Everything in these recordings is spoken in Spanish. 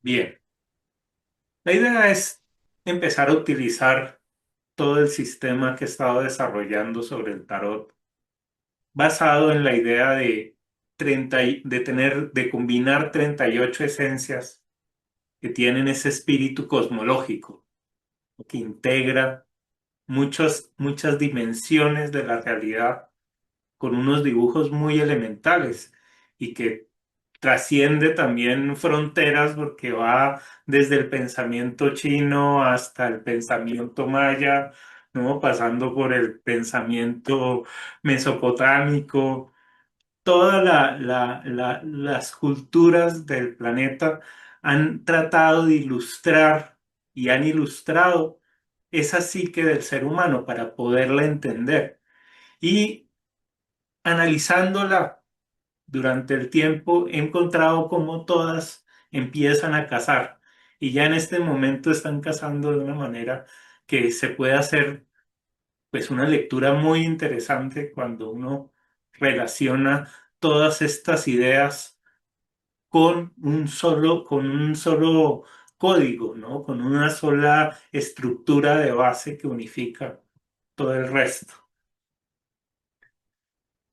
Bien, la idea es empezar a utilizar todo el sistema que he estado desarrollando sobre el tarot, basado en la idea de de combinar 38 esencias que tienen ese espíritu cosmológico, que integra muchas dimensiones de la realidad con unos dibujos muy elementales y que trasciende también fronteras porque va desde el pensamiento chino hasta el pensamiento maya, ¿no? Pasando por el pensamiento mesopotámico. Todas las culturas del planeta han tratado de ilustrar y han ilustrado esa psique del ser humano para poderla entender. Y analizándola durante el tiempo, he encontrado cómo todas empiezan a cazar y ya en este momento están cazando de una manera que se puede hacer pues una lectura muy interesante cuando uno relaciona todas estas ideas con un solo código, ¿no? Con una sola estructura de base que unifica todo el resto.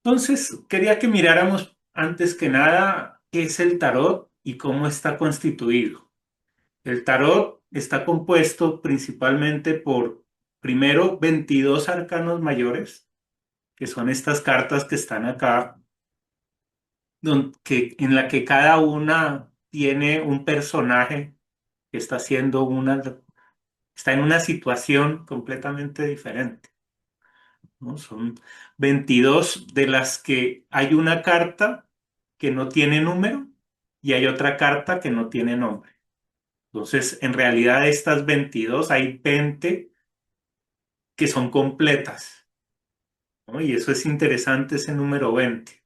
Entonces, quería que miráramos antes que nada qué es el tarot y cómo está constituido. El tarot está compuesto principalmente por, primero, 22 arcanos mayores, que son estas cartas que están acá, en la que cada una tiene un personaje que está en una situación completamente diferente, ¿no? Son 22 de las que hay una carta que no tiene número y hay otra carta que no tiene nombre. Entonces, en realidad de estas 22 hay 20 que son completas, ¿no? Y eso es interesante, ese número 20.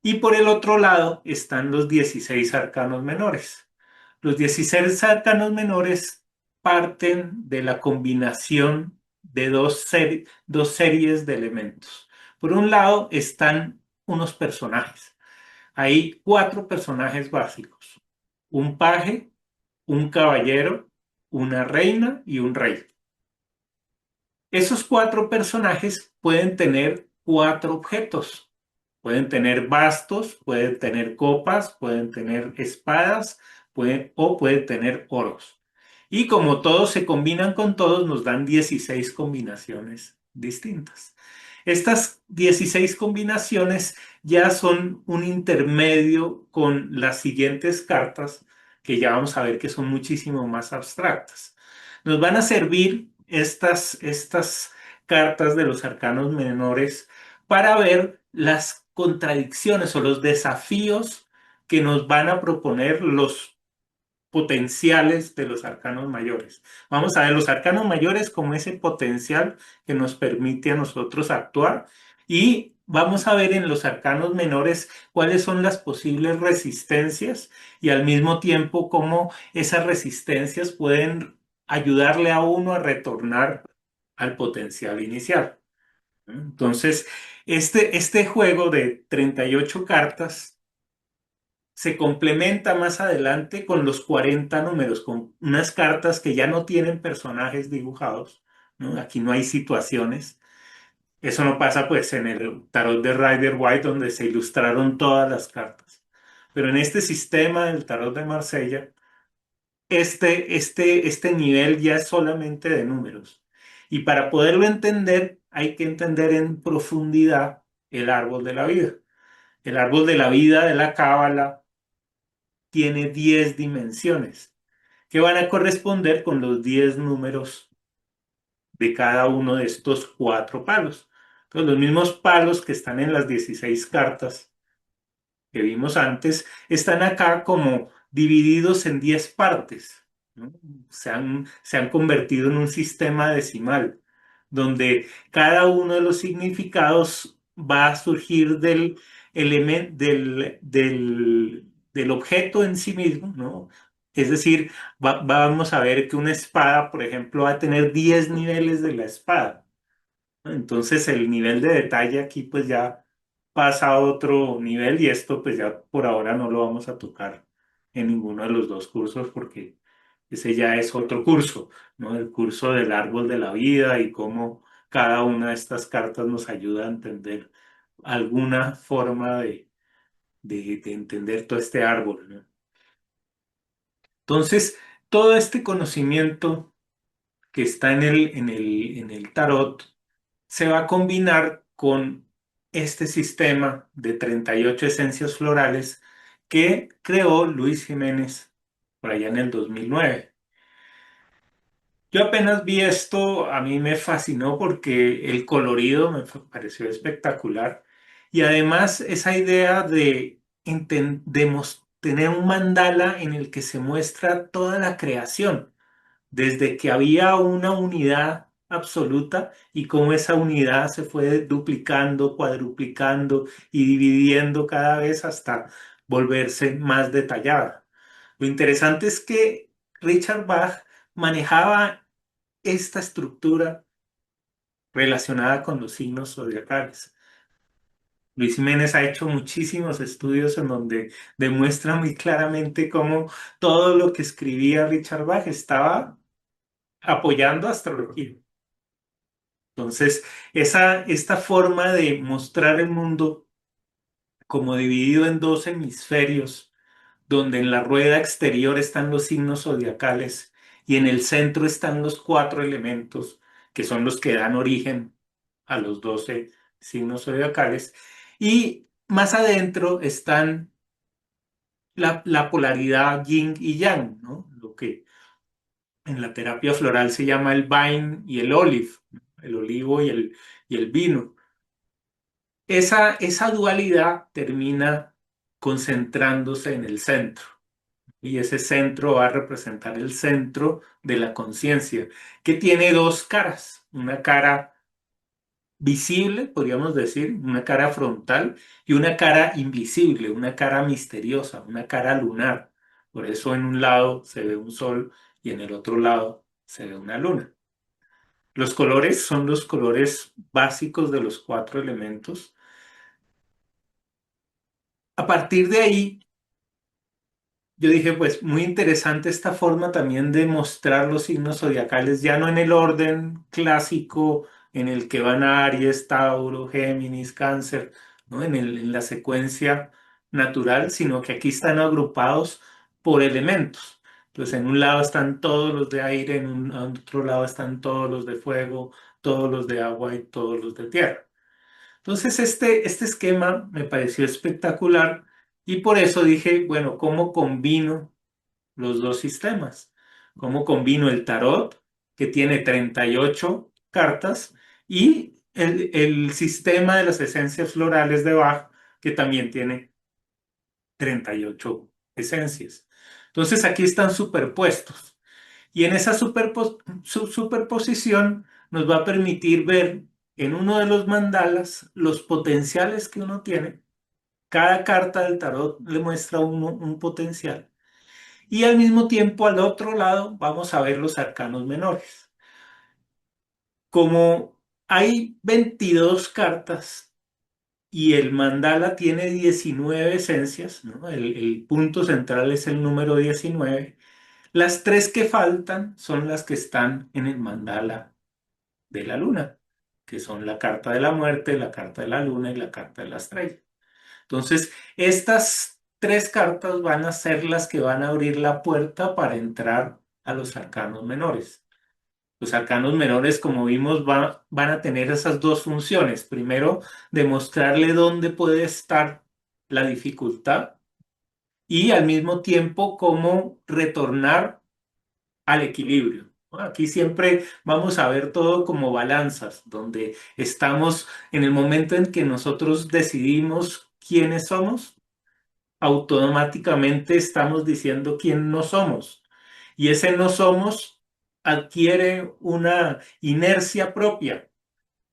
Y por el otro lado están los 16 arcanos menores. Los 16 arcanos menores parten de la combinación de dos series de elementos. Por un lado están unos personajes. Hay cuatro personajes básicos: un paje, un caballero, una reina y un rey. Esos cuatro personajes pueden tener cuatro objetos. Pueden tener bastos, pueden tener copas, pueden tener espadas, o pueden tener oros. Y como todos se combinan con todos, nos dan 16 combinaciones distintas. Estas 16 combinaciones ya son un intermedio con las siguientes cartas, que ya vamos a ver que son muchísimo más abstractas. Nos van a servir estas cartas de los arcanos menores para ver las contradicciones o los desafíos que nos van a proponer los potenciales de los arcanos mayores. Vamos a ver los arcanos mayores como ese potencial que nos permite a nosotros actuar, y vamos a ver en los arcanos menores cuáles son las posibles resistencias y al mismo tiempo cómo esas resistencias pueden ayudarle a uno a retornar al potencial inicial. Entonces, este juego de 38 cartas se complementa más adelante con los 40 números, con unas cartas que ya no tienen personajes dibujados, ¿no? Aquí no hay situaciones. Eso no pasa pues en el tarot de Rider White, donde se ilustraron todas las cartas. Pero en este sistema del tarot de Marsella, este nivel ya es solamente de números. Y para poderlo entender, hay que entender en profundidad el árbol de la vida. El árbol de la vida de la Cábala tiene 10 dimensiones que van a corresponder con los 10 números de cada uno de estos cuatro palos. Entonces, los mismos palos que están en las 16 cartas que vimos antes están acá como divididos en 10 partes, ¿no? Se han convertido en un sistema decimal, donde cada uno de los significados va a surgir del objeto en sí mismo, ¿no? Es decir, vamos a ver que una espada, por ejemplo, va a tener 10 niveles de la espada, ¿no? Entonces el nivel de detalle aquí pues ya pasa a otro nivel, y esto pues ya por ahora no lo vamos a tocar en ninguno de los dos cursos porque ese ya es otro curso, ¿no? El curso del árbol de la vida y cómo cada una de estas cartas nos ayuda a entender alguna forma de entender todo este árbol, ¿no? Entonces, todo este conocimiento que está en el tarot se va a combinar con este sistema de 38 esencias florales que creó Luis Jiménez por allá en el 2009. Yo apenas vi esto, a mí me fascinó porque el colorido pareció espectacular y además esa idea de tener un mandala en el que se muestra toda la creación desde que había una unidad absoluta y cómo esa unidad se fue duplicando, cuadruplicando y dividiendo cada vez hasta volverse más detallada. Lo interesante es que Richard Bach manejaba esta estructura relacionada con los signos zodiacales. Luis Jiménez ha hecho muchísimos estudios en donde demuestra muy claramente cómo todo lo que escribía Richard Bach estaba apoyando astrología. Entonces, esta forma de mostrar el mundo como dividido en dos hemisferios, donde en la rueda exterior están los signos zodiacales y en el centro están los cuatro elementos, que son los que dan origen a los 12 signos zodiacales, y más adentro están la polaridad yin y yang, ¿no? Lo que en la terapia floral se llama el vine y el olive, ¿no? El olivo y el vino. Esa dualidad termina concentrándose en el centro y ese centro va a representar el centro de la conciencia, que tiene dos caras, una cara visible, podríamos decir, una cara frontal y una cara invisible, una cara misteriosa, una cara lunar. Por eso en un lado se ve un sol y en el otro lado se ve una luna. Los colores son los colores básicos de los cuatro elementos. A partir de ahí, yo dije, pues muy interesante esta forma también de mostrar los signos zodiacales, ya no en el orden clásico en el que van Aries, Tauro, Géminis, Cáncer, ¿no? En la secuencia natural, sino que aquí están agrupados por elementos. Entonces, en un lado están todos los de aire, en otro lado están todos los de fuego, todos los de agua y todos los de tierra. Entonces, este esquema me pareció espectacular y por eso dije, bueno, ¿cómo combino los dos sistemas? ¿Cómo combino el tarot, que tiene 38 cartas, y el sistema de las esencias florales de Bach, que también tiene 38 esencias? Entonces, aquí están superpuestos. Y en esa superposición nos va a permitir ver en uno de los mandalas los potenciales que uno tiene. Cada carta del tarot le muestra a uno un potencial. Y al mismo tiempo, al otro lado, vamos a ver los arcanos menores. Como hay 22 cartas y el mandala tiene 19 esencias, ¿no? El punto central es el número 19. Las tres que faltan son las que están en el mandala de la luna, que son la carta de la muerte, la carta de la luna y la carta de la estrella. Entonces, estas tres cartas van a ser las que van a abrir la puerta para entrar a los arcanos menores. Los arcanos menores, como vimos, van a tener esas dos funciones. Primero, demostrarle dónde puede estar la dificultad y al mismo tiempo cómo retornar al equilibrio, ¿no? Aquí siempre vamos a ver todo como balanzas, donde estamos en el momento en que nosotros decidimos quiénes somos, automáticamente estamos diciendo quién no somos. Y ese no somos adquiere una inercia propia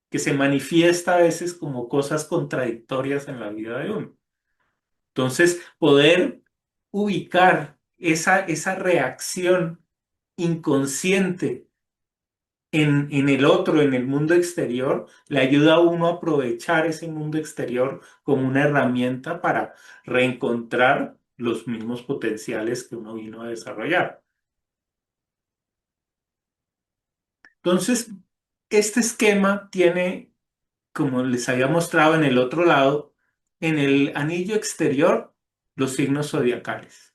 que se manifiesta a veces como cosas contradictorias en la vida de uno. Entonces, poder ubicar esa reacción inconsciente en el otro, en el mundo exterior, le ayuda a uno a aprovechar ese mundo exterior como una herramienta para reencontrar los mismos potenciales que uno vino a desarrollar. Entonces, este esquema tiene, como les había mostrado en el otro lado, en el anillo exterior, los signos zodiacales.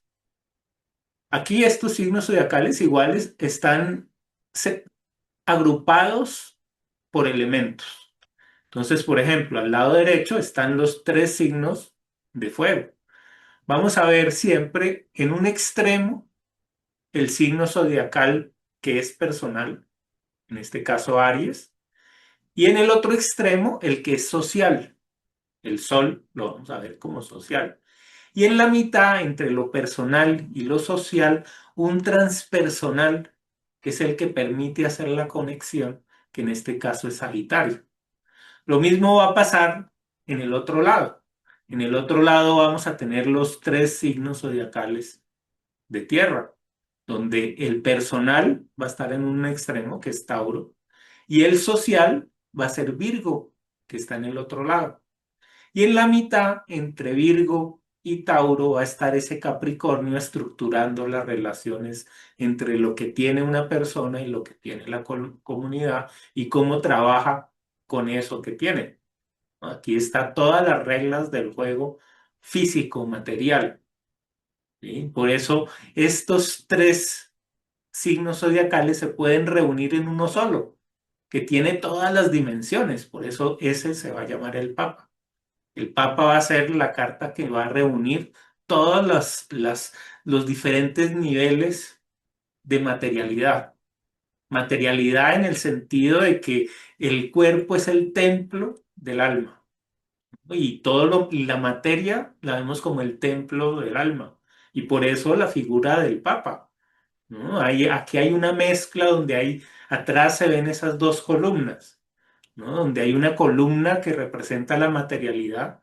Aquí estos signos zodiacales iguales están agrupados por elementos. Entonces, por ejemplo, al lado derecho están los tres signos de fuego. Vamos a ver siempre en un extremo el signo zodiacal que es personal, en este caso Aries, y en el otro extremo el que es social. El Sol lo vamos a ver como social. Y en la mitad, entre lo personal y lo social, un transpersonal, que es el que permite hacer la conexión, que en este caso es Sagitario. Lo mismo va a pasar en el otro lado. En el otro lado vamos a tener los tres signos zodiacales de tierra, donde el personal va a estar en un extremo, que es Tauro, y el social va a ser Virgo, que está en el otro lado. Y en la mitad, entre Virgo y Tauro, va a estar ese Capricornio estructurando las relaciones entre lo que tiene una persona y lo que tiene la comunidad y cómo trabaja con eso que tiene. Aquí están todas las reglas del juego físico, material. ¿Sí? Por eso estos tres signos zodiacales se pueden reunir en uno solo, que tiene todas las dimensiones. Por eso ese se va a llamar el Papa. El Papa va a ser la carta que va a reunir todos los diferentes niveles de materialidad. Materialidad en el sentido de que el cuerpo es el templo del alma. Y y la materia la vemos como el templo del alma. Y por eso la figura del Papa, ¿no? Aquí hay una mezcla donde atrás se ven esas dos columnas, ¿no? Donde hay una columna que representa la materialidad,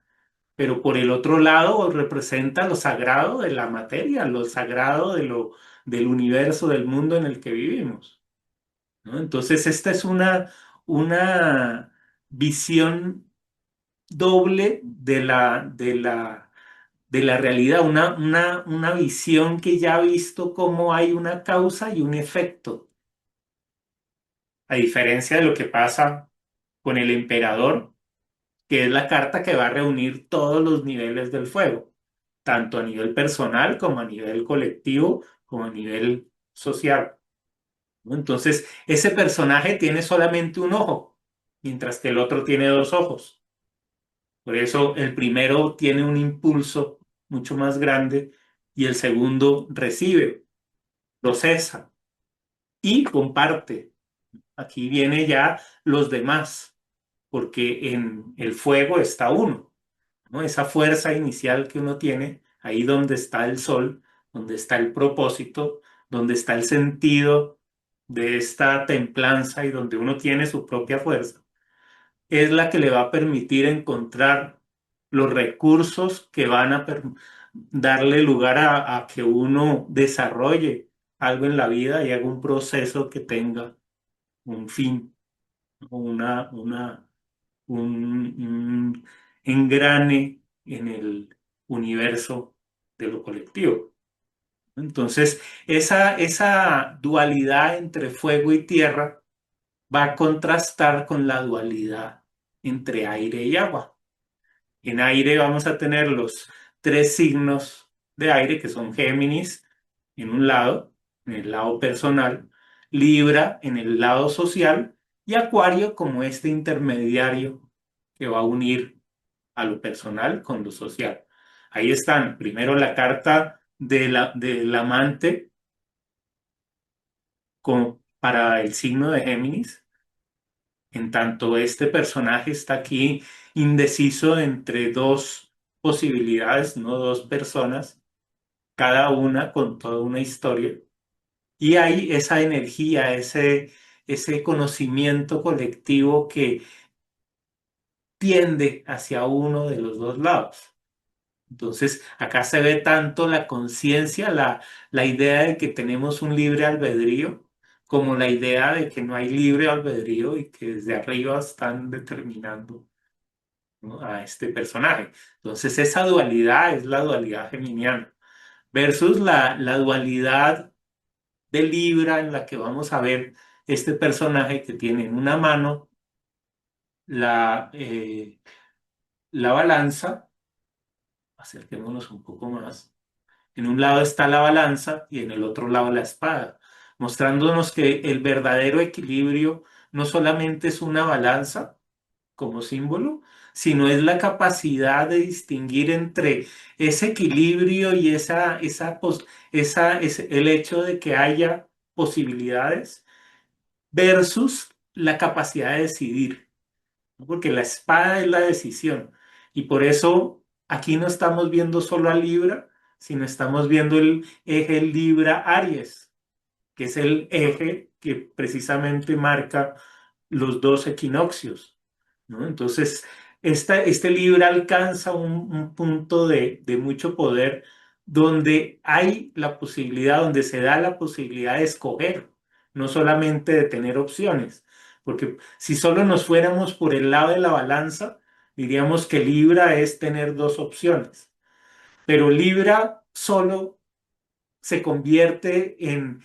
pero por el otro lado representa lo sagrado de la materia, lo sagrado del universo, del mundo en el que vivimos, ¿no? Entonces, esta es una visión doble de la realidad, una visión que ya ha visto cómo hay una causa y un efecto, a diferencia de lo que pasa con el emperador, que es la carta que va a reunir todos los niveles del fuego, tanto a nivel personal como a nivel colectivo, como a nivel social, ¿no? Entonces, ese personaje tiene solamente un ojo, mientras que el otro tiene dos ojos. Por eso el primero tiene un impulso mucho más grande y el segundo recibe, procesa y comparte. Aquí viene ya los demás, porque en el fuego está uno, ¿no? Esa fuerza inicial que uno tiene, ahí donde está el sol, donde está el propósito, donde está el sentido de esta templanza y donde uno tiene su propia fuerza, es la que le va a permitir encontrar los recursos que van a darle lugar a que uno desarrolle algo en la vida y haga un proceso que tenga un fin, una, un engrane en el universo de lo colectivo. Entonces, esa dualidad entre fuego y tierra va a contrastar con la dualidad entre aire y agua. En aire vamos a tener los tres signos de aire, que son Géminis en un lado, en el lado personal, Libra en el lado social y Acuario como este intermediario que va a unir a lo personal con lo social. Ahí están, primero la carta del amante para el signo de Géminis. En tanto, este personaje está aquí indeciso entre dos posibilidades, no dos personas, cada una con toda una historia. Y hay esa energía, ese conocimiento colectivo que tiende hacia uno de los dos lados. Entonces, acá se ve tanto la conciencia, la idea de que tenemos un libre albedrío, como la idea de que no hay libre albedrío y que desde arriba están determinando, ¿no?, a este personaje. Entonces, esa dualidad es la dualidad geminiana. versus la dualidad de Libra en la que vamos a ver este personaje que tiene en una mano la, la balanza, acerquémonos un poco más. En un lado está la balanza y en el otro lado la espada, mostrándonos que el verdadero equilibrio no solamente es una balanza como símbolo, sino es la capacidad de distinguir entre ese equilibrio y el hecho de que haya posibilidades versus la capacidad de decidir, ¿no? Porque la espada es la decisión. Y por eso aquí no estamos viendo solo a Libra, sino estamos viendo el eje Libra-Aries, que es el eje que precisamente marca los dos equinoccios, ¿no? Entonces, este Libra alcanza un punto de mucho poder donde hay la posibilidad, donde se da la posibilidad de escoger, no solamente de tener opciones, porque si solo nos fuéramos por el lado de la balanza, diríamos que Libra es tener dos opciones, pero Libra solo se convierte en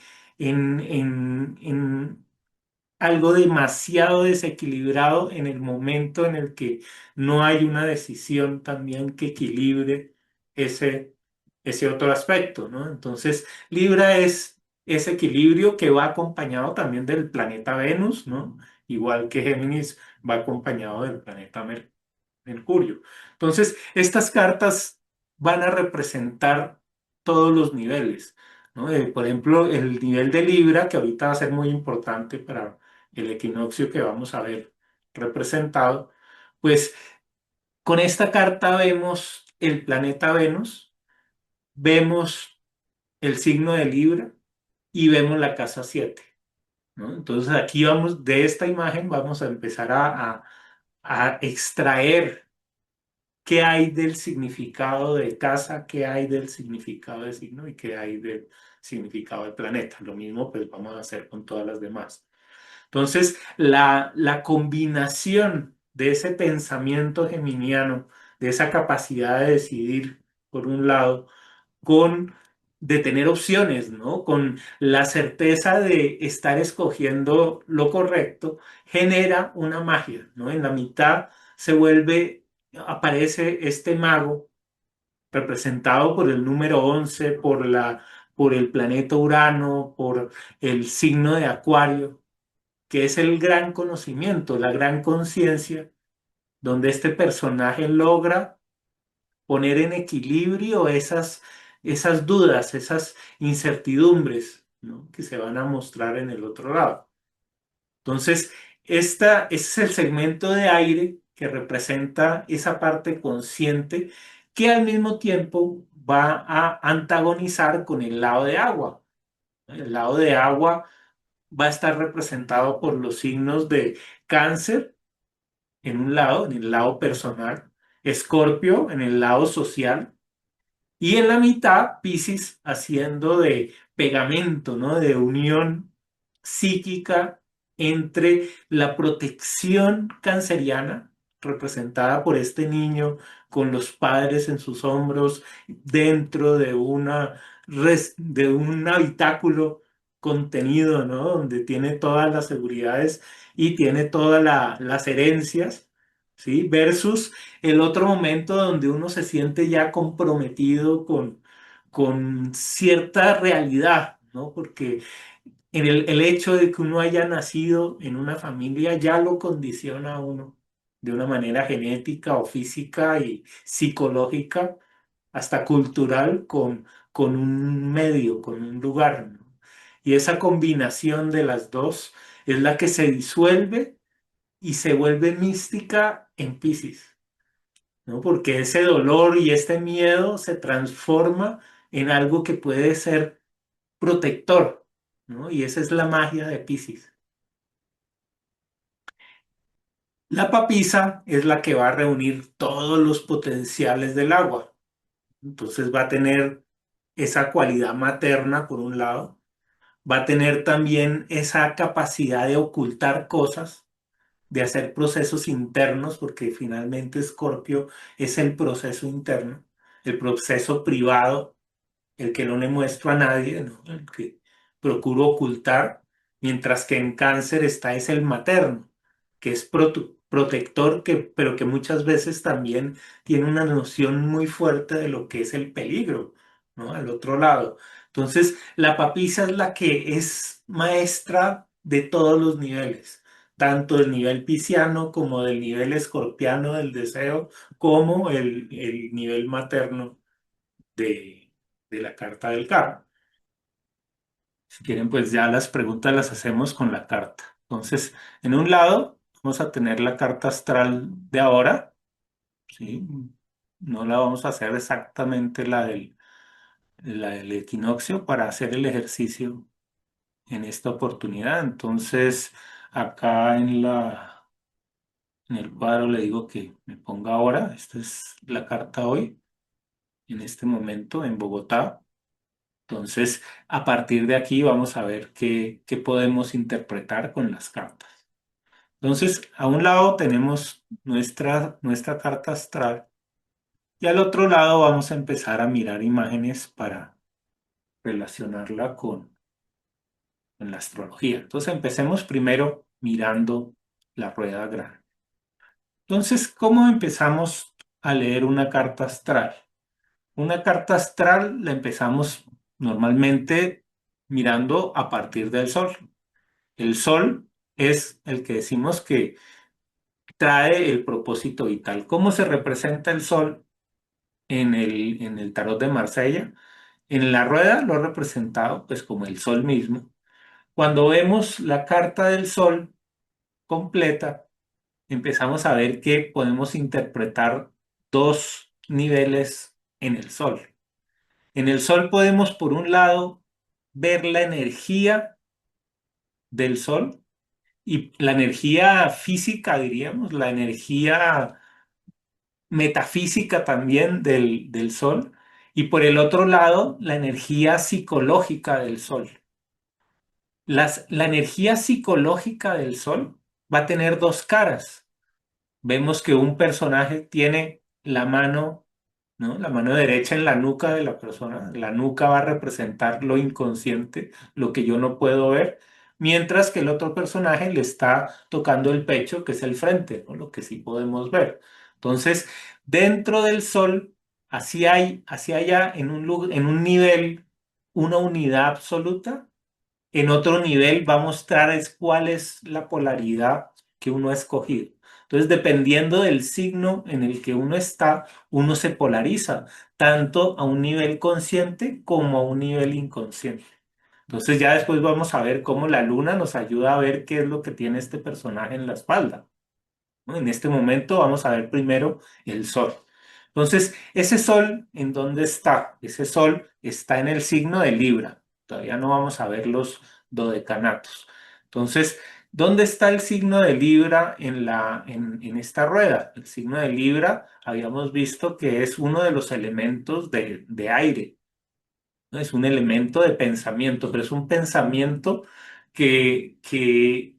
algo demasiado desequilibrado en el momento en el que no hay una decisión también que equilibre ese, ese otro aspecto, ¿no? Entonces, Libra es ese equilibrio que va acompañado también del planeta Venus, ¿no? Igual que Géminis va acompañado del planeta Mercurio. Entonces, estas cartas van a representar todos los niveles, ¿no? Por ejemplo, el nivel de Libra, que ahorita va a ser muy importante para el equinoccio que vamos a ver representado, pues con esta carta vemos el planeta Venus, vemos el signo de Libra y vemos la casa 7, ¿no? Entonces aquí vamos, de esta imagen vamos a empezar a extraer qué hay del significado de casa, qué hay del significado de signo y qué hay del significado de planeta. Lo mismo pues vamos a hacer con todas las demás. Entonces, la combinación de ese pensamiento geminiano, de esa capacidad de decidir, por un lado, con de tener opciones, ¿no? Con la certeza de estar escogiendo lo correcto, genera una magia, ¿no? En la mitad aparece este mago representado por el número 11, por el planeta Urano, por el signo de Acuario, que es el gran conocimiento, la gran conciencia, donde este personaje logra poner en equilibrio esas dudas, esas incertidumbres, ¿no? Que se van a mostrar en el otro lado. Entonces, ese es el segmento de aire que representa esa parte consciente que al mismo tiempo va a antagonizar con el lado de agua. El lado de agua va a estar representado por los signos de Cáncer en un lado, en el lado personal, Escorpio en el lado social, y en la mitad, Piscis haciendo de pegamento, ¿no? De unión psíquica entre la protección canceriana, representada por este niño con los padres en sus hombros, dentro de de un habitáculo contenido, ¿no? Donde tiene todas las seguridades y tiene todas las herencias, ¿sí? Versus el otro momento donde uno se siente ya comprometido con cierta realidad, ¿no? Porque el hecho de que uno haya nacido en una familia ya lo condiciona a uno de una manera genética o física y psicológica, hasta cultural, con un medio, con un lugar, ¿no? Y esa combinación de las dos es la que se disuelve y se vuelve mística en Piscis, ¿no? Porque ese dolor y este miedo se transforma en algo que puede ser protector, ¿no? Y esa es la magia de Piscis. La papisa es la que va a reunir todos los potenciales del agua. Entonces va a tener esa cualidad materna por un lado, va a tener también esa capacidad de ocultar cosas, de hacer procesos internos, porque finalmente Escorpio es el proceso interno, el proceso privado, el que no le muestro a nadie, ¿no? El que procuro ocultar, mientras que en cáncer está es el materno, que es protector, pero que muchas veces también tiene una noción muy fuerte de lo que es el peligro, ¿no? Al otro lado. Entonces, la papisa es la que es maestra de todos los niveles, tanto del nivel pisciano como del nivel escorpiano del deseo, como el nivel materno de, de la carta del karma. Si quieren, pues ya las preguntas las hacemos con la carta. Entonces, en un lado vamos a tener la carta astral de ahora, ¿sí? No la vamos a hacer exactamente la del equinoccio para hacer el ejercicio en esta oportunidad. Entonces, acá en el cuadro le digo que me ponga ahora. Esta es la carta hoy, en este momento, en Bogotá. Entonces, a partir de aquí vamos a ver qué podemos interpretar con las cartas. Entonces, a un lado tenemos nuestra carta astral y al otro lado vamos a empezar a mirar imágenes para relacionarla con la astrología. Entonces, empecemos primero mirando la rueda grande. Entonces, ¿cómo empezamos a leer una carta astral? Una carta astral la empezamos normalmente mirando a partir del sol. El sol es el que decimos que trae el propósito vital. ¿Cómo se representa el sol en el tarot de Marsella? En la rueda lo he representado pues como el sol mismo. Cuando vemos la carta del sol completa, empezamos a ver que podemos interpretar dos niveles en el sol. En el sol podemos, por un lado, ver la energía del sol y la energía física, diríamos, la energía metafísica también del sol, y por el otro lado, la energía psicológica del sol. La energía psicológica del sol va a tener dos caras. Vemos que un personaje tiene la mano, ¿no? La mano derecha en la nuca de la persona. La nuca va a representar lo inconsciente, lo que yo no puedo ver, mientras que el otro personaje le está tocando el pecho, que es el frente, ¿no? Lo que sí podemos ver. Entonces, dentro del sol, así haya en un nivel una unidad absoluta, en otro nivel va a mostrar es cuál es la polaridad que uno ha escogido. Entonces, dependiendo del signo en el que uno está, uno se polariza, tanto a un nivel consciente como a un nivel inconsciente. Entonces, ya después vamos a ver cómo la luna nos ayuda a ver qué es lo que tiene este personaje en la espalda, ¿no? En este momento vamos a ver primero el sol. Entonces, ese sol, ¿en dónde está? Ese sol está en el signo de Libra. Todavía no vamos a ver los dodecanatos. Entonces, ¿dónde está el signo de Libra en esta rueda? El signo de Libra habíamos visto que es uno de los elementos de aire, ¿no? Es un elemento de pensamiento, pero es un pensamiento que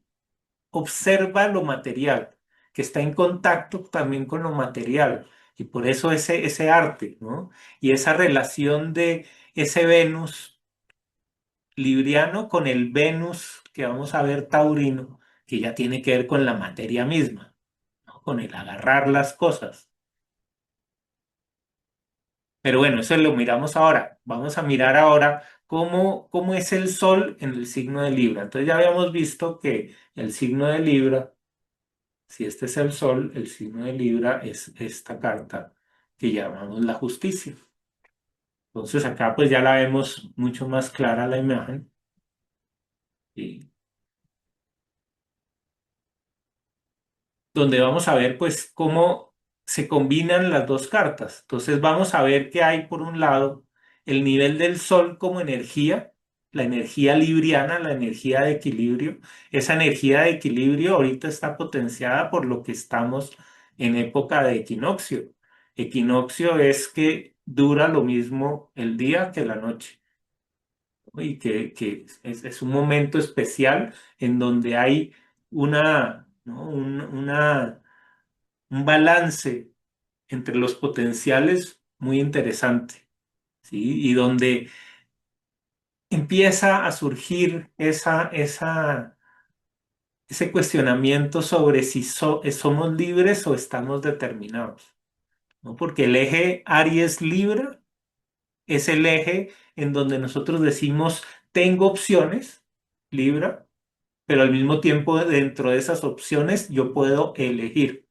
observa lo material, que está en contacto también con lo material. Y por eso ese arte, ¿no? Y esa relación de ese Venus libriano con el Venus que vamos a ver taurino, que ya tiene que ver con la materia misma, ¿no? Con el agarrar las cosas. Pero bueno, eso lo miramos ahora. Vamos a mirar ahora cómo es el Sol en el signo de Libra. Entonces ya habíamos visto que el signo de Libra, si este es el sol, el signo de Libra es esta carta que llamamos la justicia. Entonces acá pues ya la vemos mucho más clara la imagen. ¿Sí? Donde vamos a ver pues cómo se combinan las dos cartas. Entonces vamos a ver que hay por un lado el nivel del sol como energía, la energía libriana, la energía de equilibrio. Esa energía de equilibrio ahorita está potenciada por lo que estamos en época de equinoccio. Equinoccio es que dura lo mismo el día que la noche, ¿no? Y que es un momento especial en donde hay ¿no? un balance entre los potenciales muy interesante. ¿sí? Y donde empieza a surgir ese cuestionamiento sobre si somos libres o estamos determinados, ¿no? Porque el eje Aries-Libra es el eje en donde nosotros decimos, tengo opciones, Libra, pero al mismo tiempo dentro de esas opciones yo puedo elegir.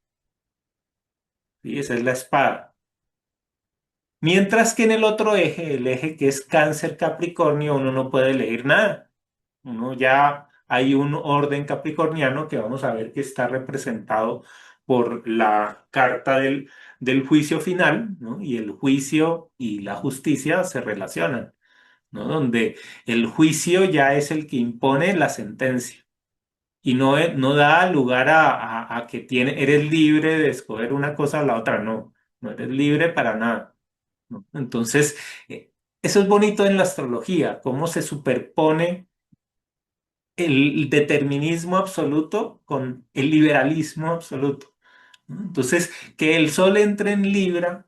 ¿Sí? Esa es la espada. Mientras que en el otro eje, el eje que es Cáncer-Capricornio, uno no puede elegir nada. Uno ya hay un orden capricorniano que vamos a ver que está representado por la carta del juicio final, ¿no? Y el juicio y la justicia se relacionan, ¿no? Donde el juicio ya es el que impone la sentencia y no da lugar a que eres libre de escoger una cosa o la otra, no, no eres libre para nada, ¿no? Entonces, eso es bonito en la astrología, cómo se superpone el determinismo absoluto con el liberalismo absoluto, ¿no? Entonces, que el sol entre en Libra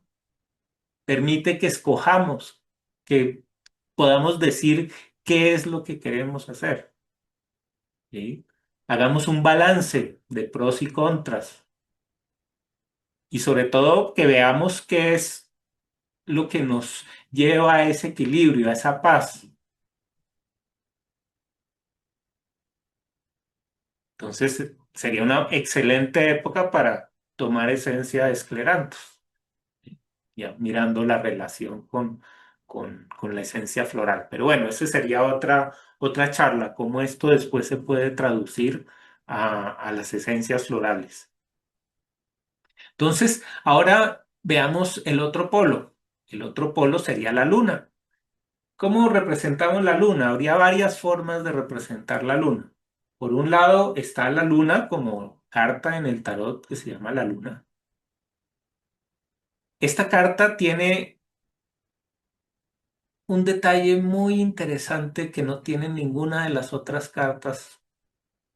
permite que escojamos, que podamos decir qué es lo que queremos hacer, ¿sí? Hagamos un balance de pros y contras y sobre todo que veamos qué es lo que nos lleva a ese equilibrio, a esa paz. Entonces, sería una excelente época para tomar esencia de esclerantos, ya mirando la relación con la esencia floral. Pero bueno, esa sería otra charla, cómo esto después se puede traducir a las esencias florales. Entonces, ahora veamos el otro polo. El otro polo sería la luna. ¿Cómo representamos la luna? Habría varias formas de representar la luna. Por un lado está la luna como carta en el tarot que se llama la luna. Esta carta tiene un detalle muy interesante que no tiene ninguna de las otras cartas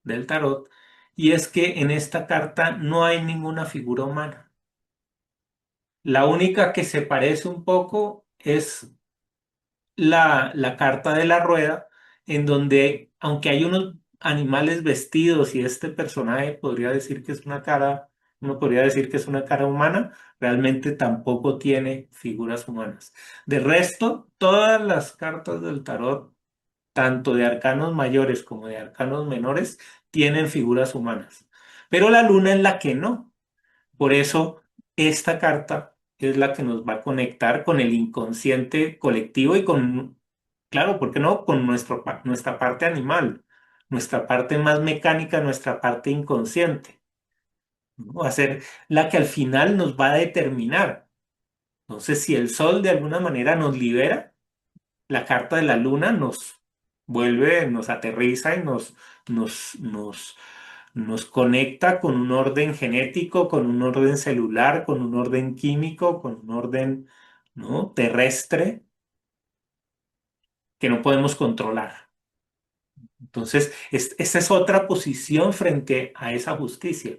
del tarot, y es que en esta carta no hay ninguna figura humana. La única que se parece un poco es la carta de la rueda, en donde, aunque hay unos animales vestidos y este personaje podría decir que es una cara, uno podría decir que es una cara humana, realmente tampoco tiene figuras humanas. De resto, todas las cartas del tarot, tanto de arcanos mayores como de arcanos menores, tienen figuras humanas. Pero la luna es la que no. Por eso, esta carta es la que nos va a conectar con el inconsciente colectivo y con, claro, ¿por qué no? Con nuestra parte animal, nuestra parte más mecánica, nuestra parte inconsciente, ¿no? Va a ser la que al final nos va a determinar. Entonces, si el sol de alguna manera nos libera, la carta de la luna nos vuelve, nos aterriza y nos conecta con un orden genético, con un orden celular, con un orden químico, con un orden, ¿no? terrestre que no podemos controlar. Entonces, esa es otra posición frente a esa justicia.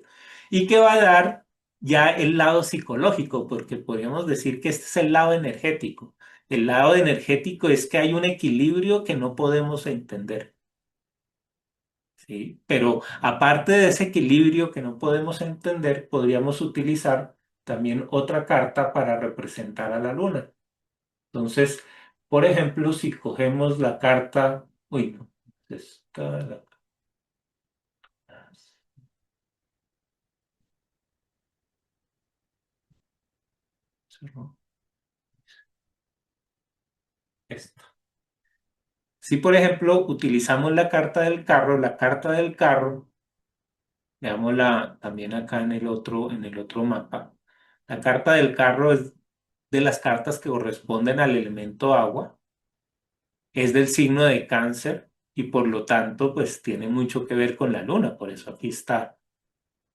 Y que va a dar ya el lado psicológico, porque podríamos decir que este es el lado energético. El lado energético es que hay un equilibrio que no podemos entender, ¿sí? Pero aparte de ese equilibrio que no podemos entender, podríamos utilizar también otra carta para representar a la luna. Entonces, por ejemplo, si cogemos la carta, uy, no, esta, esta. Si, por ejemplo, utilizamos la carta del carro, veámosla también acá en el otro mapa. La carta del carro es de las cartas que corresponden al elemento agua, es del signo de Cáncer y por lo tanto, pues tiene mucho que ver con la luna. Por eso aquí está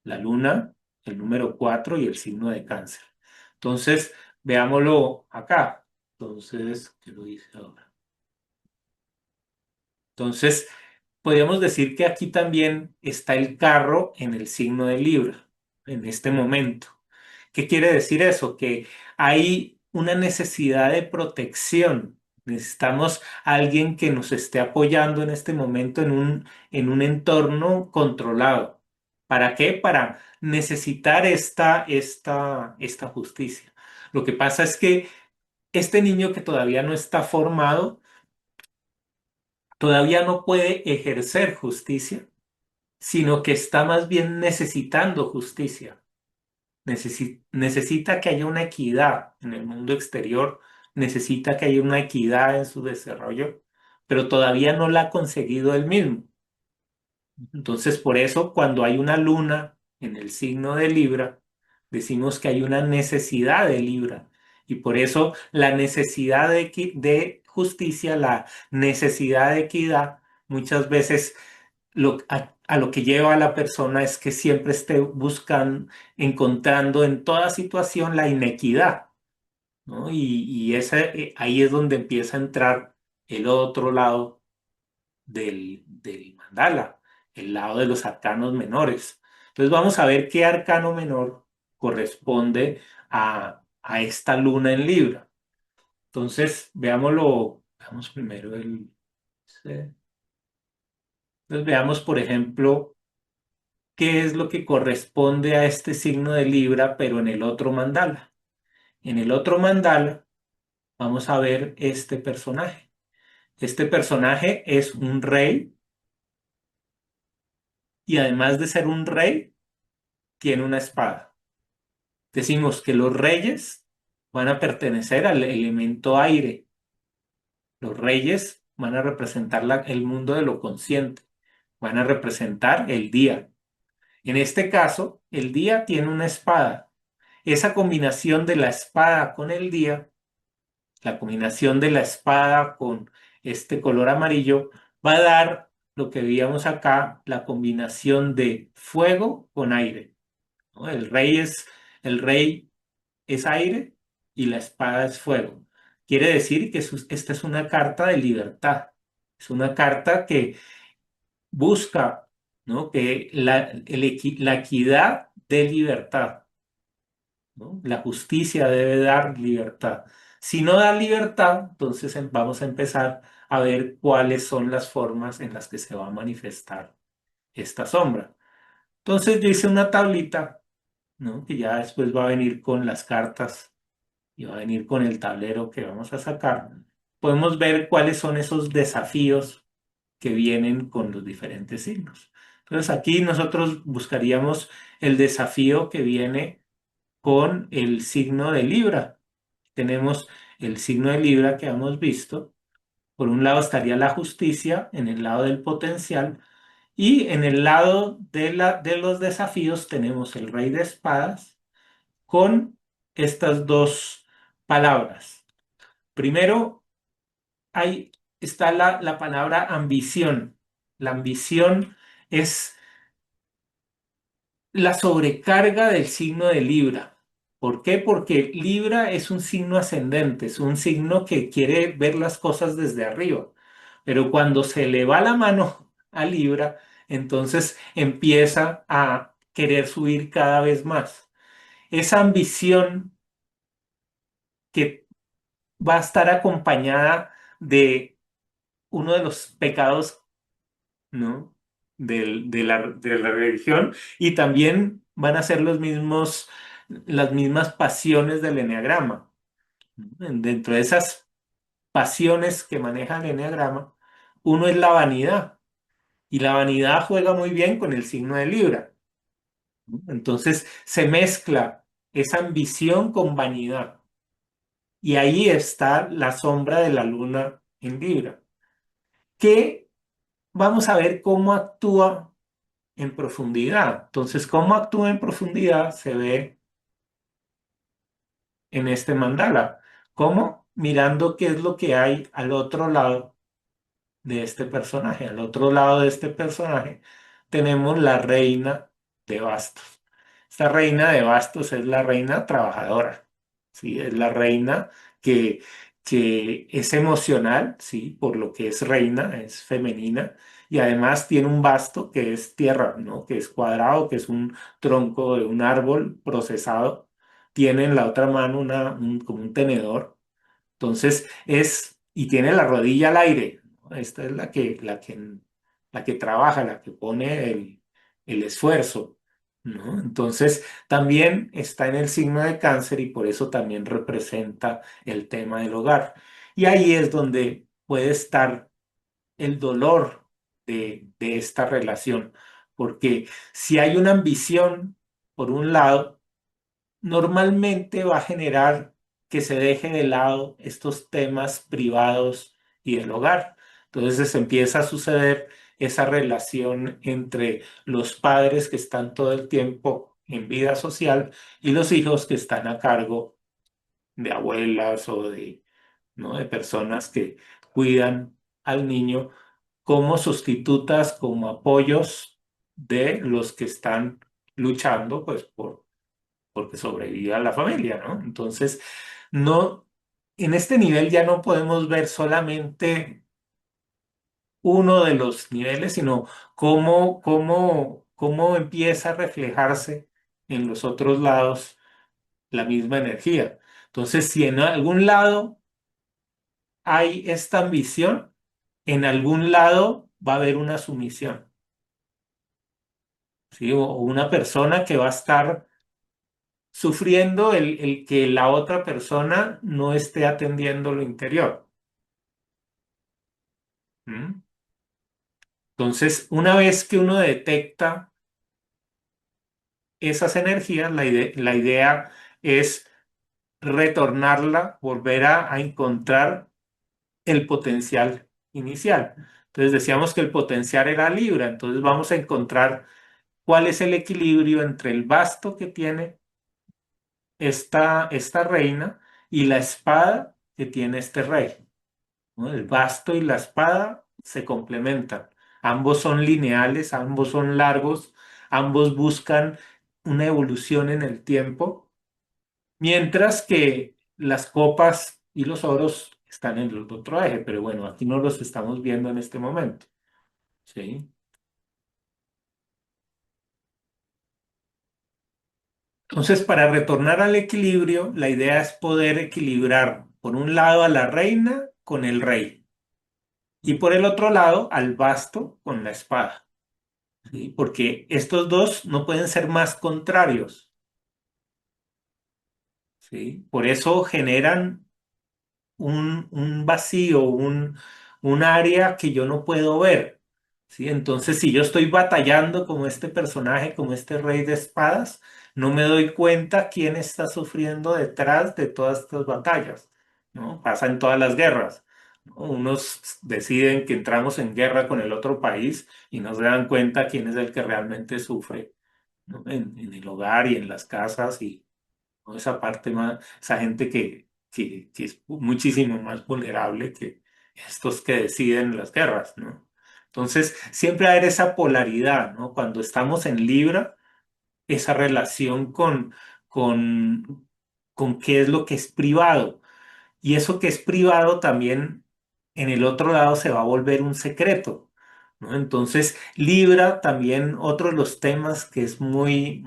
la luna, el número 4 y el signo de Cáncer. Entonces, veámoslo acá. Entonces, ¿qué lo dice ahora? Entonces, podríamos decir que aquí también está el carro en el signo de Libra, en este momento. ¿Qué quiere decir eso? Que hay una necesidad de protección. Necesitamos a alguien que nos esté apoyando en este momento en un entorno controlado. ¿Para qué? Para necesitar esta justicia. Lo que pasa es que este niño que todavía no está formado, todavía no puede ejercer justicia, sino que está más bien necesitando justicia. Necesita que haya una equidad en el mundo exterior, necesita que haya una equidad en su desarrollo, pero todavía no la ha conseguido él mismo. Entonces, por eso, cuando hay una luna en el signo de Libra, decimos que hay una necesidad de Libra. Y por eso la necesidad de justicia, la necesidad de equidad, muchas veces a lo que lleva a la persona es que siempre esté buscando, encontrando en toda situación la inequidad, ¿no? Ahí es donde empieza a entrar el otro lado del mandala, el lado de los arcanos menores. Entonces vamos a ver qué arcano menor corresponde a esta luna en Libra. Entonces, veamos primero entonces veamos, por ejemplo, qué es lo que corresponde a este signo de Libra, pero en el otro mandala. En el otro mandala vamos a ver este personaje. Este personaje es un rey y además de ser un rey, tiene una espada. Decimos que los reyes van a pertenecer al elemento aire. Los reyes van a representar el mundo de lo consciente, van a representar el día. En este caso, el día tiene una espada. Esa combinación de la espada con el día, la combinación de la espada con este color amarillo, va a dar lo que veíamos acá, la combinación de fuego con aire, ¿no? El rey es aire y la espada es fuego. Quiere decir que esta es una carta de libertad. Es una carta que busca, ¿no? Que la equidad de libertad, ¿no? La justicia debe dar libertad. Si no da libertad, entonces vamos a empezar a ver cuáles son las formas en las que se va a manifestar esta sombra. Entonces yo hice una tablita, ¿no? Que ya después va a venir con las cartas y va a venir con el tablero que vamos a sacar. Podemos ver cuáles son esos desafíos que vienen con los diferentes signos. Entonces aquí nosotros buscaríamos el desafío que viene con el signo de Libra. Tenemos el signo de Libra que hemos visto. Por un lado estaría la justicia, en el lado del potencial, y en el lado de los desafíos tenemos el rey de espadas con estas dos palabras. Primero, ahí está la palabra ambición. La ambición es la sobrecarga del signo de Libra. ¿Por qué? Porque Libra es un signo ascendente, es un signo que quiere ver las cosas desde arriba. Pero cuando se le va la mano a Libra, entonces empieza a querer subir cada vez más. Esa ambición que va a estar acompañada de uno de los pecados, ¿no? De la religión, y también van a ser las mismas pasiones del eneagrama. Dentro de esas pasiones que maneja el eneagrama, uno es la vanidad, y la vanidad juega muy bien con el signo de Libra. Entonces se mezcla esa ambición con vanidad, y ahí está la sombra de la luna en Libra, que vamos a ver cómo actúa en profundidad. Entonces, cómo actúa en profundidad se ve en este mandala. ¿Cómo? Mirando qué es lo que hay al otro lado de este personaje. Al otro lado de este personaje tenemos la reina de bastos. Esta reina de bastos es la reina trabajadora, ¿sí? Es la reina que, que es emocional, ¿sí? Por lo que es reina, es femenina, y además tiene un basto que es tierra, ¿no? Que es cuadrado, que es un tronco de un árbol procesado tiene en la otra mano como un tenedor. Entonces y tiene la rodilla al aire, ¿no? Esta es la que trabaja, la que pone el esfuerzo, ¿no? Entonces también está en el signo de cáncer y por eso también representa el tema del hogar. Y ahí es donde puede estar el dolor de esta relación, porque si hay una ambición, por un lado, normalmente va a generar que se deje de lado estos temas privados y del hogar. Entonces empieza a suceder esa relación entre los padres que están todo el tiempo en vida social y los hijos que están a cargo de abuelas o ¿no? de personas que cuidan al niño como sustitutas, como apoyos de los que están luchando pues porque sobreviva la familia, ¿no? Entonces, no, en este nivel ya no podemos ver solamente uno de los niveles, sino cómo empieza a reflejarse en los otros lados la misma energía. Entonces, si en algún lado hay esta ambición, en algún lado va a haber una sumisión, ¿sí? O una persona que va a estar sufriendo el que la otra persona no esté atendiendo lo interior. ¿Mm? Entonces, una vez que uno detecta esas energías, la idea es retornarla, volver a encontrar el potencial inicial. Entonces decíamos que el potencial era Libra, entonces vamos a encontrar cuál es el equilibrio entre el basto que tiene esta reina y la espada que tiene este rey, ¿no? El basto y la espada se complementan. Ambos son lineales, ambos son largos, ambos buscan una evolución en el tiempo, mientras que las copas y los oros están en el otro eje, pero bueno, aquí no los estamos viendo en este momento, ¿sí? Entonces, para retornar al equilibrio, la idea es poder equilibrar, por un lado, a la reina con el rey y por el otro lado, al basto con la espada. ¿Sí? Porque estos dos no pueden ser más contrarios, ¿sí? Por eso generan un vacío, un área que yo no puedo ver, ¿sí? Entonces, si yo estoy batallando como este personaje, como este rey de espadas, no me doy cuenta quién está sufriendo detrás de todas estas batallas, ¿no? Pasa en todas las guerras, ¿no? Unos deciden que entramos en guerra con el otro país y no se dan cuenta quién es el que realmente sufre, ¿no? En el hogar y en las casas y ¿no? Esa parte más, esa gente que es muchísimo más vulnerable que estos que deciden las guerras, ¿no? Entonces, siempre va a haber esa polaridad, ¿no? Cuando estamos en Libra, esa relación con, con qué es lo que es privado. Y eso que es privado también en el otro lado se va a volver un secreto, ¿no? Entonces, Libra también, otro de los temas que es muy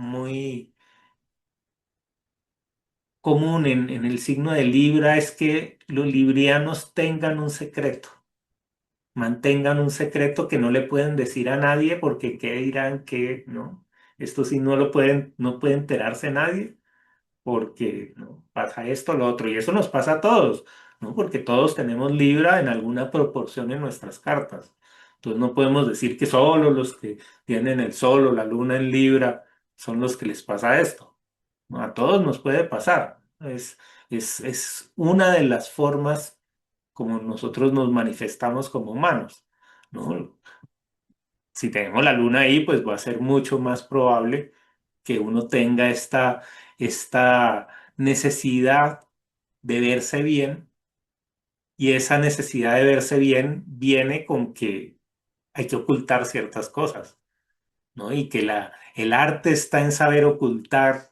común en el signo de Libra es que los librianos tengan un secreto, mantengan un secreto que no le pueden decir a nadie porque qué dirán que, ¿no? Esto sí no puede enterarse nadie porque, ¿no? Pasa esto, lo otro, y eso nos pasa a todos, ¿no? Porque todos tenemos Libra en alguna proporción en nuestras cartas. Entonces no podemos decir que solo los que tienen el sol o la luna en Libra son los que les pasa esto. ¿No? A todos nos puede pasar. Es una de las formas como nosotros nos manifestamos como humanos, ¿no? Si tenemos la luna ahí, pues va a ser mucho más probable que uno tenga esta necesidad de verse bien y esa necesidad de verse bien viene con que hay que ocultar ciertas cosas, ¿no? Y que el arte está en saber ocultar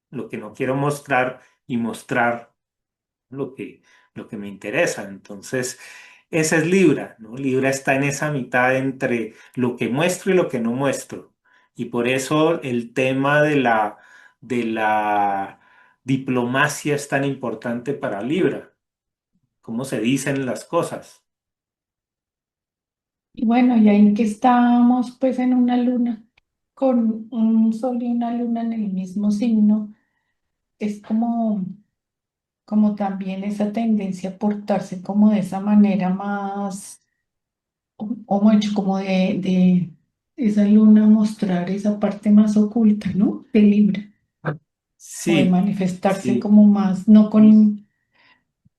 lo que no quiero mostrar y mostrar lo que, lo que me interesa. Entonces, esa es Libra, ¿no? Libra está en esa mitad entre lo que muestro y lo que no muestro. Y por eso el tema de la diplomacia es tan importante para Libra, cómo se dicen las cosas. Y bueno, y ahí que estábamos pues en una luna, con un sol y una luna en el mismo signo, es como también esa tendencia a portarse como de esa manera más, o mucho como de esa luna mostrar esa parte más oculta, ¿no? De Libra, o de Sí, manifestarse sí. como más, no Y, con,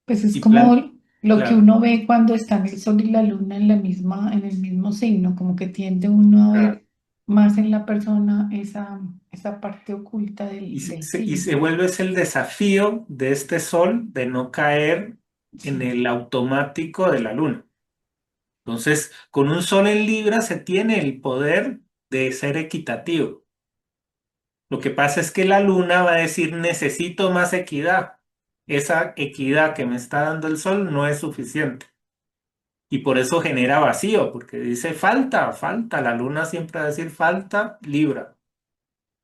pues es y como lo que claro, uno ve cuando están el sol y la luna en la misma, en el mismo signo, como que tiende uno a claro. ver más en la persona esa parte oculta del Y signo. se vuelve ese el desafío de este sol de no caer en Sí, el automático de la luna. Entonces, con un sol en Libra se tiene el poder de ser equitativo. Lo que pasa es que la luna va a decir, necesito más equidad. Esa equidad que me está dando el sol no es suficiente. Y por eso genera vacío, porque dice falta, falta. La luna siempre va a decir falta Libra.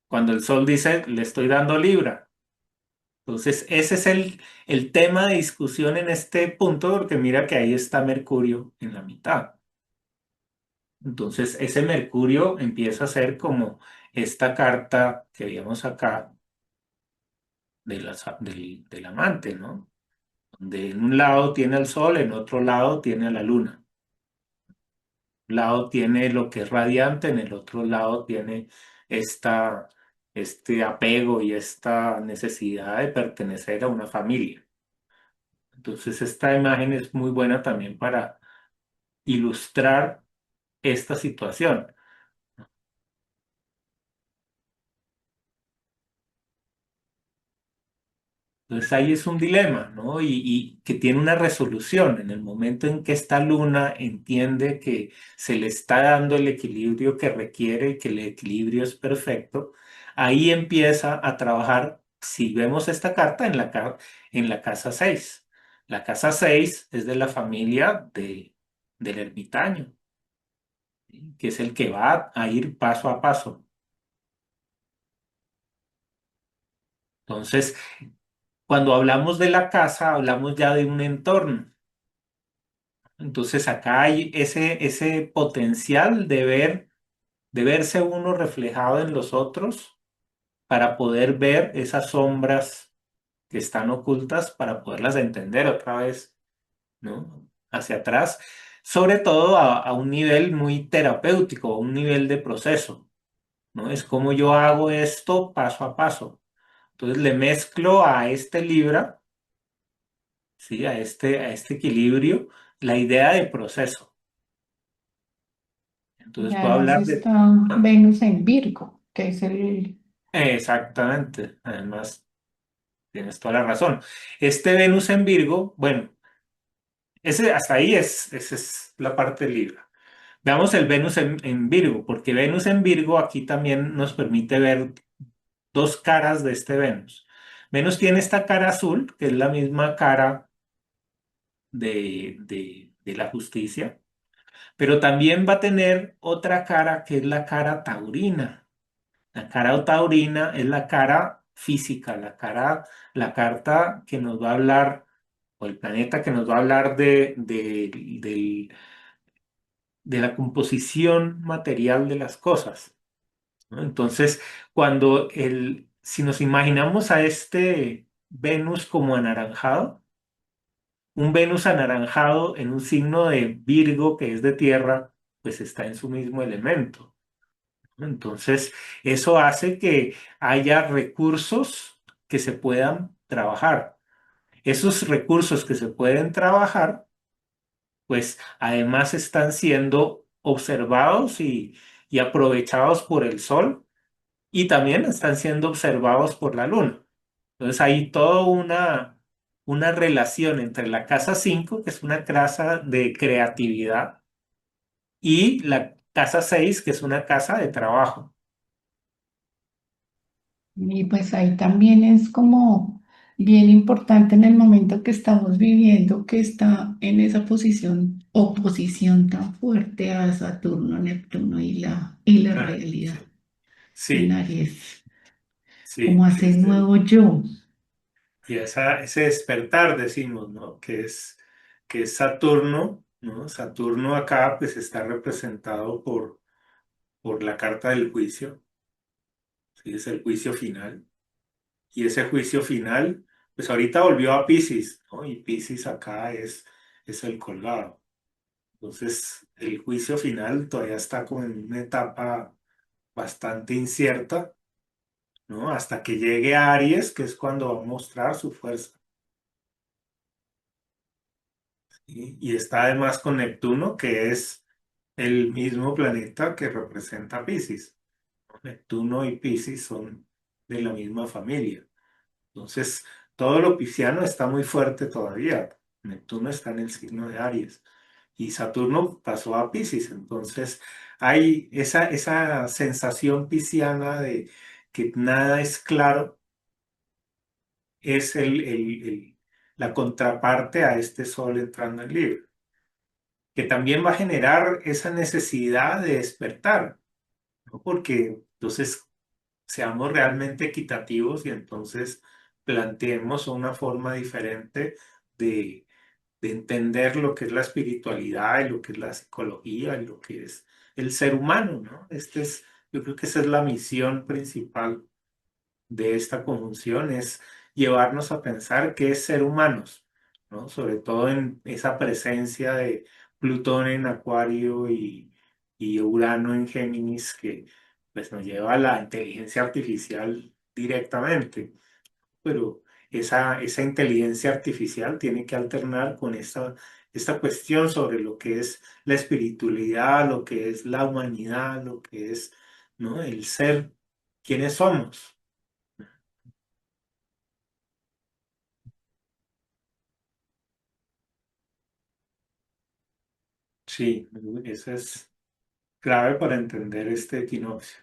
Cuando el sol dice, le estoy dando Libra. Entonces, ese es el tema de discusión en este punto, porque mira que ahí está Mercurio en la mitad. Entonces, ese Mercurio empieza a ser como esta carta que vimos acá del amante, ¿no? Donde en un lado tiene el sol, en otro lado tiene a la luna. Un lado tiene lo que es radiante, en el otro lado tiene esta, este apego y esta necesidad de pertenecer a una familia. Entonces, esta imagen es muy buena también para ilustrar esta situación. Entonces ahí es un dilema, ¿no? Y que tiene una resolución en el momento en que esta luna entiende que se le está dando el equilibrio que requiere y que el equilibrio es perfecto, ahí empieza a trabajar, si vemos esta carta, en la casa 6. La casa 6 es de la familia del ermitaño, ¿sí? Que es el que va a ir paso a paso. Entonces, cuando hablamos de la casa, hablamos ya de un entorno. Entonces acá hay ese potencial de verse uno reflejado en los otros para poder ver esas sombras que están ocultas, para poderlas entender otra vez, ¿no? Hacia atrás, sobre todo a un nivel muy terapéutico, a un nivel de proceso, ¿no? Es como yo hago esto paso a paso. Entonces le mezclo a este Libra, ¿sí? A este equilibrio, la idea de proceso. y Entonces puedo además hablar de... está ¿Ah? Venus en Virgo, que es el, Exactamente, además tienes toda la razón. Este Venus en Virgo, bueno, ese hasta ahí esa es la parte de Libra. Veamos el Venus en Virgo, porque Venus en Virgo aquí también nos permite ver dos caras de este Venus. Venus tiene esta cara azul, que es la misma cara de la justicia, pero también va a tener otra cara que es la cara taurina. La cara taurina es la cara física, la carta que nos va a hablar, o el planeta que nos va a hablar de la composición material de las cosas, ¿no? Entonces, si nos imaginamos a este Venus como anaranjado, un Venus anaranjado en un signo de Virgo que es de tierra, pues está en su mismo elemento. Entonces, eso hace que haya recursos que se puedan trabajar. Esos recursos que se pueden trabajar, pues además están siendo observados y aprovechados por el sol y también están siendo observados por la luna. Entonces, hay toda una relación entre la casa 5 que es una casa de creatividad, y la casa 6 que es una casa de trabajo. y pues ahí también es como bien importante en el momento que estamos viviendo, que está en esa posición, oposición tan fuerte a Saturno, Neptuno y la Ah, realidad sí. en Sí, Aries, como sí, sí, hacer nuevo yo. Y ese despertar, decimos, ¿no? Que es Saturno, ¿no? Saturno acá pues está representado por la carta del juicio, ¿sí? Es el juicio final. Y ese juicio final, pues ahorita volvió a Piscis, ¿no? Y Piscis acá es el colgado. Entonces, el juicio final todavía está como en una etapa bastante incierta, ¿no? Hasta que llegue a Aries, que es cuando va a mostrar su fuerza. ¿Sí? Y está además con Neptuno, que es el mismo planeta que representa a Piscis. Neptuno y Piscis son de la misma familia. Entonces, todo lo pisciano está muy fuerte todavía. Neptuno está en el signo de Aries y Saturno pasó a Piscis. Entonces, hay esa sensación pisciana de que nada es claro, es la contraparte a este Sol entrando en Libra, que también va a generar esa necesidad de despertar, ¿no? Porque entonces seamos realmente equitativos y entonces planteemos una forma diferente de, de entender lo que es la espiritualidad y lo que es la psicología y lo que es el ser humano, ¿no? Yo creo que esa es la misión principal de esta conjunción, es llevarnos a pensar qué es ser humanos, ¿no? Sobre todo en esa presencia de Plutón en Acuario y Urano en Géminis, que pues nos lleva a la inteligencia artificial directamente, pero esa inteligencia artificial tiene que alternar con esta cuestión sobre lo que es la espiritualidad, lo que es la humanidad, lo que es, ¿no? El ser, quiénes somos. Sí, eso es clave para entender este equinoccio.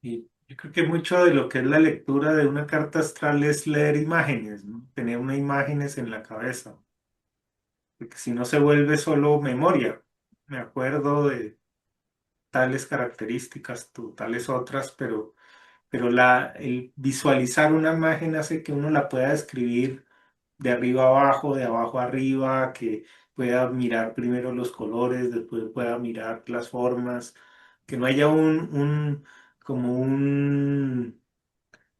Y yo creo que mucho de lo que es la lectura de una carta astral es leer imágenes, ¿no? Tener unas imágenes en la cabeza, porque si no se vuelve solo memoria. Me acuerdo de tales características, tales otras, pero el visualizar una imagen hace que uno la pueda describir de arriba a abajo, de abajo a arriba, que pueda mirar primero los colores, después pueda mirar las formas, que no haya como un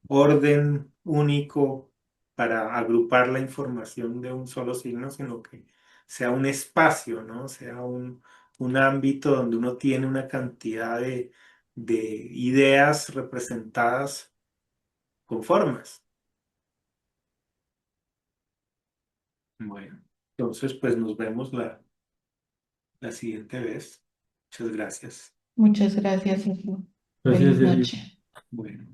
orden único para agrupar la información de un solo signo, sino que sea un espacio, ¿no? Sea un ámbito donde uno tiene una cantidad de ideas representadas con formas. Bueno, entonces pues nos vemos la siguiente vez. Muchas gracias. Muchas gracias, Sergio. Gracias, Feliz Sergio. noche. Bueno.